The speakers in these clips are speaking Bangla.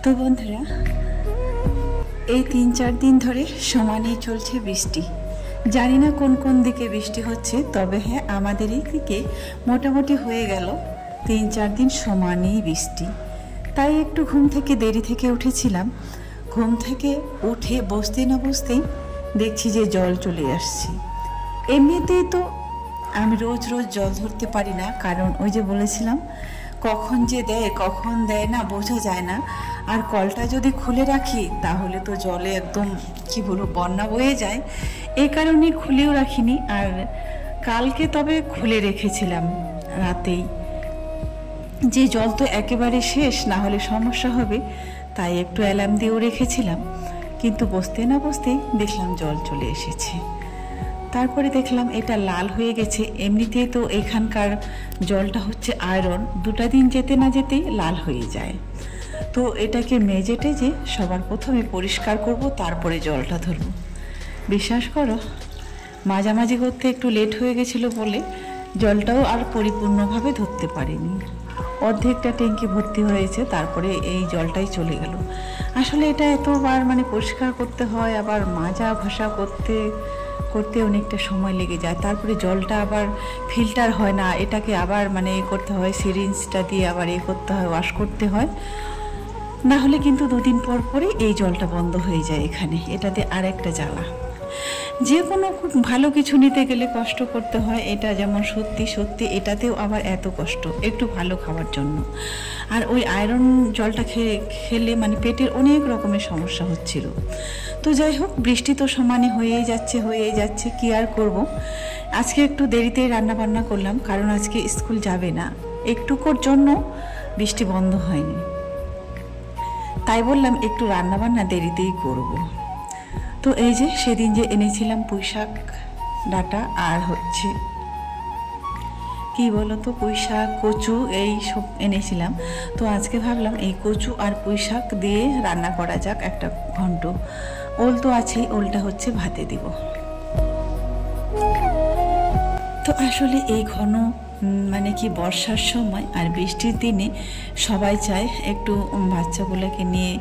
তো বন্ধুরা, এই ৩-৪ দিন ধরে সমানই চলছে বৃষ্টি। জানি না কোন কোন দিকে বৃষ্টি হচ্ছে, তবে হ্যাঁ, আমাদের এই দিকে মোটামুটি হয়ে গেল ৩-৪ দিন সমানই বৃষ্টি। তাই একটু ঘুম থেকে দেরি থেকে উঠেছিলাম। ঘুম থেকে উঠে বসতে না বসতেই দেখছি যে জল চলে আসছে। এমনিতেই তো আমি রোজ রোজ জল ধরতে পারি না, কারণ ওই যে বলেছিলাম কখন যে দেয় কখন দেয় না বোঝা যায় না। আর কলটা যদি খুলে রাখি তাহলে তো জলে একদম কি বলবো বন্যা বয়ে যায়। এই কারণে খুলেও রাখিনি। আর কালকে তবে খুলে রেখেছিলাম রাতেই, যে জল তো একেবারে শেষ, না হলে সমস্যা হবে, তাই একটু অ্যালার্ম দিয়েও রেখেছিলাম। কিন্তু বসতে না বসতেই দেখলাম জল চলে এসেছে। তারপরে দেখলাম এটা লাল হয়ে গেছে। এমনিতেই তো এখানকার জলটা হচ্ছে আয়রন, 2টা দিন যেতে না যেতেই লাল হয়ে যায়। তো এটাকে মেজে টেজে সবার প্রথমে পরিষ্কার করব, তারপরে জলটা ধরব। বিশ্বাস করো, মাঝামাঝি করতে একটু লেট হয়ে গেছিলো বলে জলটাও আর পরিপূর্ণভাবে ধরতে পারিনি। অর্ধেকটা ট্যাঙ্কি ভর্তি হয়েছে, তারপরে এই জলটাই চলে গেল। আসলে এটা এতবার পরিষ্কার করতে হয়, আবার মাজা ঘষা করতে করতে অনেকটা সময় লেগে যায়। তারপরে জলটা আবার ফিল্টার হয় না, এটাকে আবার করতে হয়, সিরিঞ্জটা দিয়ে আবার করতে হয়, ওয়াশ করতে হয়। না হলে কিন্তু 2 দিন পর পরে এই জলটা বন্ধ হয়ে যায় এখানে। এটাতে আর একটা জ্বালা। যে কোনো খুব ভালো কিছু নিতে গেলে কষ্ট করতে হয়, এটা যেমন সত্যি সত্যি এটাতেও আবার এত কষ্ট একটু ভালো খাওয়ার জন্য। আর ওই আয়রন জলটা খেলে পেটের অনেক রকমের সমস্যা হচ্ছিল। তো যাই হোক, বৃষ্টি তো সমানে হয়েই যাচ্ছে, কি আর করব। আজকে একটু দেরিতেই রান্না বান্না করলাম, কারণ আজকে স্কুল যাবে না, একটুকুর জন্য বৃষ্টি বন্ধ হয়নি। তাই বললাম একটু রান্না বান্না দেরিতেই করব। তো এই যে সেদিন যে এনেছিলাম পুঁইশাক ডাঁটা আর কি বলতো পুঁইশাক কচু এই সব এনেছিলাম। তো আজকে ভাবলাম এই কচু আর পুঁইশাক দিয়ে রান্না করা যাক একটা ঘন্ট। ওল তো আছেই, ওলটা ভাতে দিব। তো আসলে এই ঘন কি বর্ষার সময় আর বৃষ্টির দিনে সবাই চায় একটু বাচ্চাগুলোকে নিয়ে,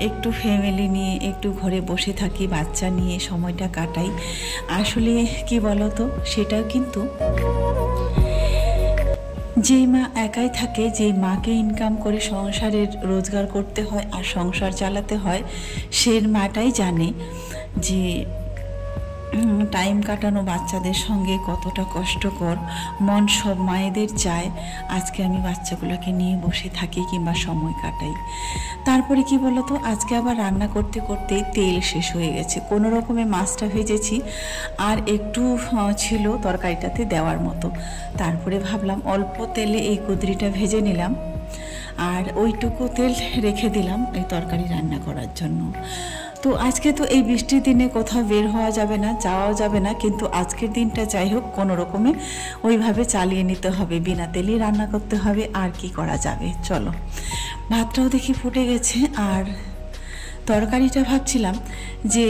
একটু ফ্যামিলি নিয়ে একটু ঘরে বসে থাকি, বাচ্চা নিয়ে সময়টা কাটাই। আসলে কি বলতো, সেটাও কিন্তু যেই মা একাই থাকে, যেই মাকে ইনকাম করে সংসারের রোজগার করতে হয় আর সংসার চালাতে হয়, সে মাটাই জানে যে টাইম কাটানো বাচ্চাদের সঙ্গে কতটা কষ্টকর। মন সব মায়েদের চায় আজকে আমি বাচ্চাগুলোকে নিয়ে বসে থাকি কিংবা সময় কাটাই। তারপরে কি বলতো, আজকে আবার রান্না করতে করতে তেল শেষ হয়ে গেছে। কোনো রকমে মাছটা ভেজেছি, আর একটু ছিল তরকারিটাতে দেওয়ার মতো। তারপরে ভাবলাম অল্প তেলে এই কুদরিটা ভেজে নিলাম, আর ওইটুকু তেল রেখে দিলাম এই তরকারি রান্না করার জন্য। তো আজকে তো এই বৃষ্টির দিনে কোথাও বের হওয়া যাবে না, যাওয়াও যাবে না, কিন্তু আজকের দিনটা যাই হোক কোনো রকমে ওইভাবে চালিয়ে নিতে হবে, বিনা তেলেই রান্না করতে হবে। আর কি করা যাবে, চলো। ভাতটাও দেখি ফুটে গেছে, আর তরকারিটা ভাবছিলাম যে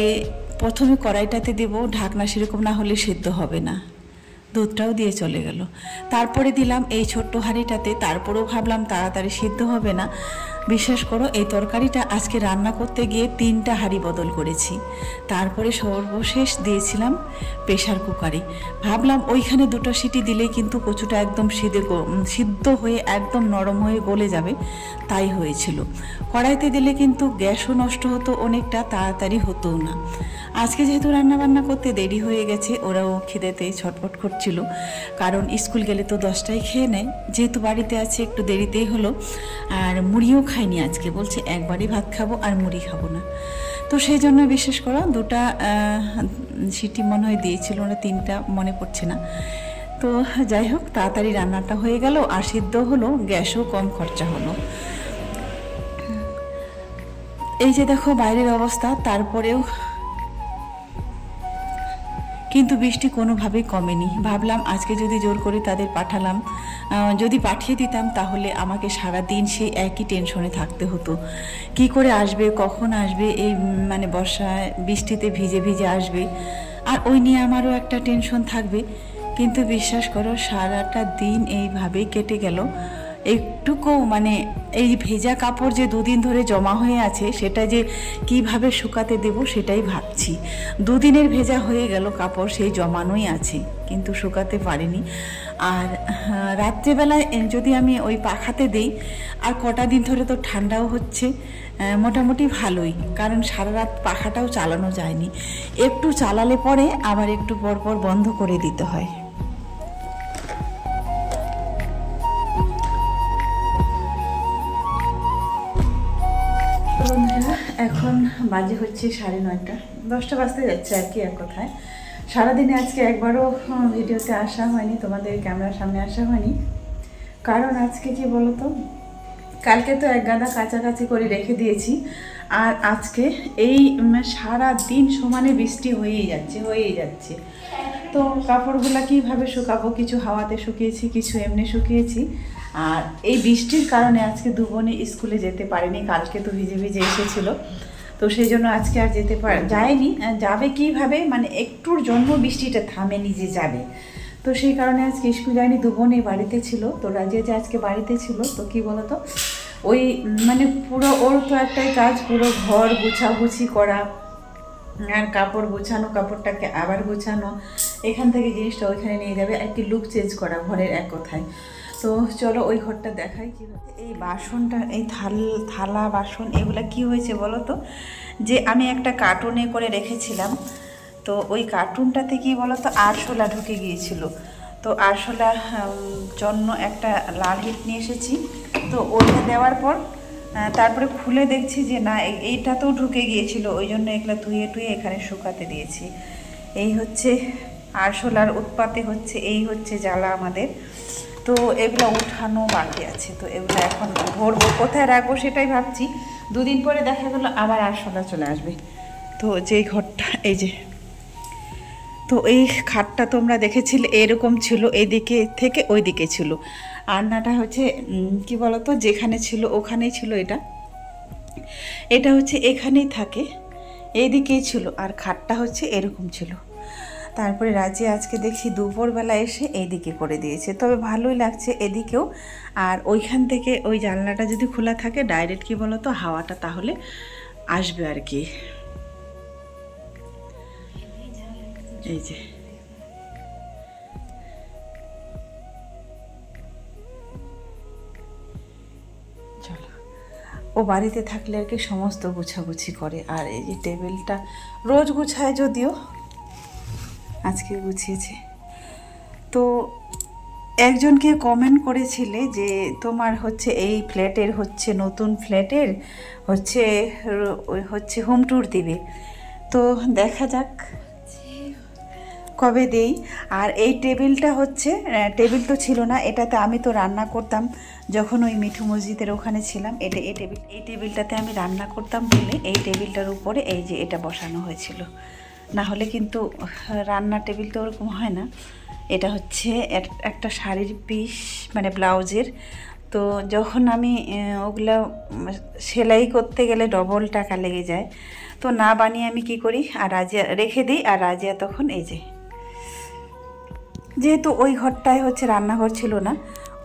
প্রথমে কড়াইটাতে দেব, ঢাকনা সেরকম না হলে সেদ্ধ হবে না। দুধটাও দিয়ে চলে গেল। তারপরে দিলাম এই ছোট্ট হাঁড়িটাতে, তারপরেও ভাবলাম তাড়াতাড়ি সিদ্ধ হবে না। বিশ্বাস করো, এই তরকারিটা আজকে রান্না করতে গিয়ে 3টা হাঁড়ি বদল করেছি। তারপরে সর্বশেষ দিয়েছিলাম প্রেশার কুকারে। ভাবলাম ওইখানে 2টো সিটি দিলেই কিন্তু কচুটা একদম সিদ্ধ হয়ে একদম নরম হয়ে গলে যাবে, তাই হয়েছিল। কড়াইতে দিলে কিন্তু গ্যাসও নষ্ট হতো অনেকটা, তাড়াতাড়ি হতো না। আজকে যেহেতু রান্নাবান্না করতে দেরি হয়ে গেছে, ওরাও খিদেতে ছটফট করছিল, কারণ স্কুল গেলে তো 10টায় খেয়ে নেয়। যেহেতু বাড়িতে আছে একটু দেরিতেই হলো। আর মুড়িও খাইনি আজকে, বলছে একবারই ভাত খাবো আর মুড়ি খাবো না। তো সেই জন্য বিশেষ করে 2টা সিটি মনে হয় দিয়েছিল, ওরা 3টা মনে পড়ছে না। তো যাই হোক, তাড়াতাড়ি রান্নাটা হয়ে গেল, আর সিদ্ধ হলো, গ্যাসও কম খরচা হলো। এই যে দেখো বাইরের অবস্থা, তারপরেও কিন্তু বৃষ্টি কোনোভাবেই কমেনি। ভাবলাম আজকে যদি জোর করে তাদের পাঠালাম, যদি পাঠিয়ে দিতাম তাহলে আমাকে সারা দিন সেই একই টেনশনে থাকতে হতো, কি করে আসবে, কখন আসবে, এই বর্ষায় বৃষ্টিতে ভিজে ভিজে আসবে, আর ওই নিয়ে আমারও একটা টেনশন থাকবে। কিন্তু বিশ্বাস করো, সারাটা দিন এইভাবেই কেটে গেল। একটুকু মানে এই ভেজা কাপড় যে দুদিন ধরে জমা হয়ে আছে সেটা যে কিভাবে শুকাতে দেব সেটাই ভাবছি। দুদিনের ভেজা হয়ে গেল কাপড়, সেই জমানোই আছে, কিন্তু শুকাতে পারিনি। আর রাত্রেবেলায় যদি আমি ওই পাখাতে দেই, আর কটা দিন ধরে তো ঠান্ডাও হচ্ছে, মোটামুটি ভালোই, কারণ সারা রাত পাখাটাও চালানো যায়নি। একটু চালালে পরে আবার একটু পর পর বন্ধ করে দিতে হয়। বন্ধুরা, এখন বাজে হচ্ছে 9:30, 10টা বাজতে যাচ্ছে আর কি। এক কথায় সারাদিনে আজকে একবারও ভিডিওতে আসা হয়নি, তোমাদের ক্যামেরার সামনে আসা হয়নি। কারণ আজকে কি বলতো, কালকে তো এক গাদা কাছাকাছি করে রেখে দিয়েছি, আর আজকে এই সারা দিন সমানে বৃষ্টি হয়েই যাচ্ছে। তো কাপড়গুলো কীভাবে শুকাবো, কিছু হাওয়াতে শুকিয়েছি, কিছু এমনি শুকিয়েছি। আর এই বৃষ্টির কারণে আজকে দুবোনে স্কুলে যেতে পারেনি, কালকে তো ভিজে ভিজে এসেছিলো, তো সেই জন্য আজকে আর যায়নি। যাবে কীভাবে, মানে একটুর জন্য বৃষ্টিটা থামেনি যে যাবে, তো সেই কারণে আজকে স্কুল যায়নি। দুবোনে বাড়িতে ছিল, তো রাজিয়া যে আজকে বাড়িতে ছিল, তো কি বলতো, ওই মানে পুরো ওর তো একটাই কাজ, পুরো ঘর গুছাগুছি করা, আর কাপড় গোছানো, কাপড়টাকে আবার গোছানো, এখান থেকে জিনিসটা ওইখানে নিয়ে যাবে, একটি লুক চেঞ্জ করা ঘরের এক কথায়। তো চলো ওই ঘরটা দেখাই কীভাবে। এই বাসনটা, এই থালা বাসন এগুলো কি হয়েছে বলো তো, যে আমি একটা কার্টুনে করে রেখেছিলাম, তো ওই কার্টুনটাতে কি বলো তো আরশোলা ঢুকে গিয়েছিল। তো আরশোলার জন্য একটা লাল হিট নিয়ে এসেছি, তো ওইটা দেওয়ার পর তারপরে খুলে দেখছি যে না, এইটা তো ঢুকে গিয়েছিল, ওই জন্য এগুলো ধুয়ে এখানে শুকাতে দিয়েছি। এই হচ্ছে আরশোলার উৎপাতে হচ্ছে, এই হচ্ছে জ্বালা আমাদের। তো এগুলো উঠানো বাকি আছে, তো এগুলো এখন ভরবো, কোথায় রাখবো সেটাই ভাবছি। দুদিন পরে দেখা গেলো আবার আরশোলা চলে আসবে। তো যেই ঘরটা, এই যে, তো এই খাটটা তোমরা দেখেছিলে এরকম ছিল, এদিকে থেকে ওই দিকে ছিল। আলনাটা হচ্ছে কি বলতো, যেখানে ছিল ওখানেই ছিল, এটা হচ্ছে এখানেই থাকে, এইদিকেই ছিল, আর খাটটা হচ্ছে এরকম ছিল। তারপরে রাজি আজকে দেখছি দুপুরবেলা এসে এইদিকে করে দিয়েছে, তবে ভালোই লাগছে এদিকেও। আর ওইখান থেকে ওই জানলাটা যদি খোলা থাকে ডাইরেক্ট কি বলতো হাওয়াটা তাহলে আসবে আর কি। এই যে চলো, ও বাড়িতে থাকলে আর কি সমস্ত গুছাগুছি করে। আর এই যে টেবিলটা রোজ গুছায়, যদিও আজকে গুছিয়েছে। তো একজনকে কমেন্ট করেছিলে যে তোমার হচ্ছে এই ফ্ল্যাটের হচ্ছে নতুন ফ্ল্যাটের হচ্ছে হোম ট্যুর দিবে, তো দেখা যাক কবে দেই। আর এই টেবিলটা হচ্ছে, টেবিল তো ছিল না, এটাতে আমি তো রান্না করতাম যখন ওই মিঠু মসজিদের ওখানে ছিলাম। এই টেবিলটাতে আমি রান্না করতাম বলে এই টেবিলটার উপরে এই যে এটা বসানো হয়েছিল, না হলে কিন্তু রান্নার টেবিল তো ওরকম হয় না। এটা হচ্ছে একটা শাড়ির পিস, মানে ব্লাউজের। তো যখন আমি ওগুলো সেলাই করতে গেলে ডবল টাকা লেগে যায়, তো না বানিয়ে আমি কি করি, আর রাজিয়া রেখে দিই। আর রাজিয়া তখন এই যে, যেহেতু ওই ঘরটায় হচ্ছে রান্নাঘর ছিল না,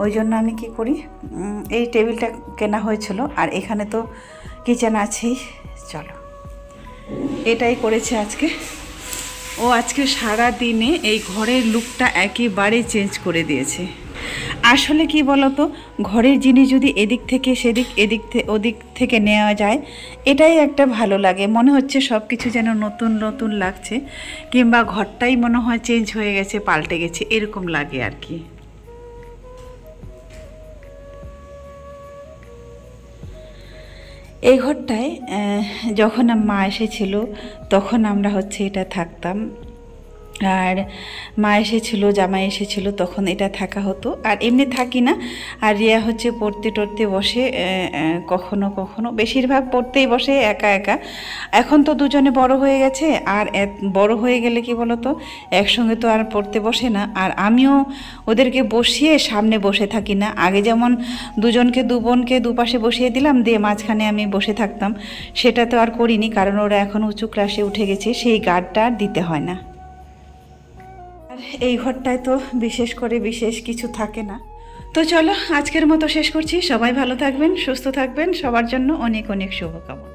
ওই জন্য আমি কি করি, এই টেবিলটা কেনা হয়েছিল। আর এখানে তো কিচেন আছেই, চলো এটাই করেছে আজকে। ও আজকে সারা দিনে এই ঘরের লুকটা একেবারে চেঞ্জ করে দিয়েছে। আসলে কি বলতো, ঘরের জিনিস যদি এদিক থেকে সেদিক, ওদিক থেকে নেওয়া যায়, এটাই একটা ভালো লাগে, মনে হচ্ছে সব কিছু যেন নতুন নতুন লাগছে, কিংবা ঘরটাই মনে হয় চেঞ্জ হয়ে গেছে, পাল্টে গেছে, এরকম লাগে আর কি। এই ঘরটায় যখন মা এসেছিল তখন আমরা হচ্ছে এটা থাকতাম, আর মা এসেছিলো, জামাই এসেছিলো, তখন এটা থাকা হতো। আর এমনি থাকি না। আর রিয়া হচ্ছে পড়তে টড়তে বসে, কখনো কখনো, বেশিরভাগ পড়তেই বসে একা একা। এখন তো দুজনে বড় হয়ে গেছে, আর বড় হয়ে গেলে কি বলতো, একসঙ্গে তো আর পড়তে বসে না। আর আমিও ওদেরকে বসিয়ে সামনে বসে থাকি না। আগে যেমন দু বোনকে দুপাশে বসিয়ে দিলাম, দিয়ে মাঝখানে আমি বসে থাকতাম, সেটা তো আর করিনি, কারণ ওরা এখন উঁচু ক্লাসে উঠে গেছে, সেই গার্ডটা আর দিতে হয় না। আর এই ঘরটায় তো বিশেষ কিছু থাকে না। তো চলো আজকের মতো শেষ করছি। সবাই ভালো থাকবেন, সুস্থ থাকবেন, সবার জন্য অনেক অনেক শুভকামনা।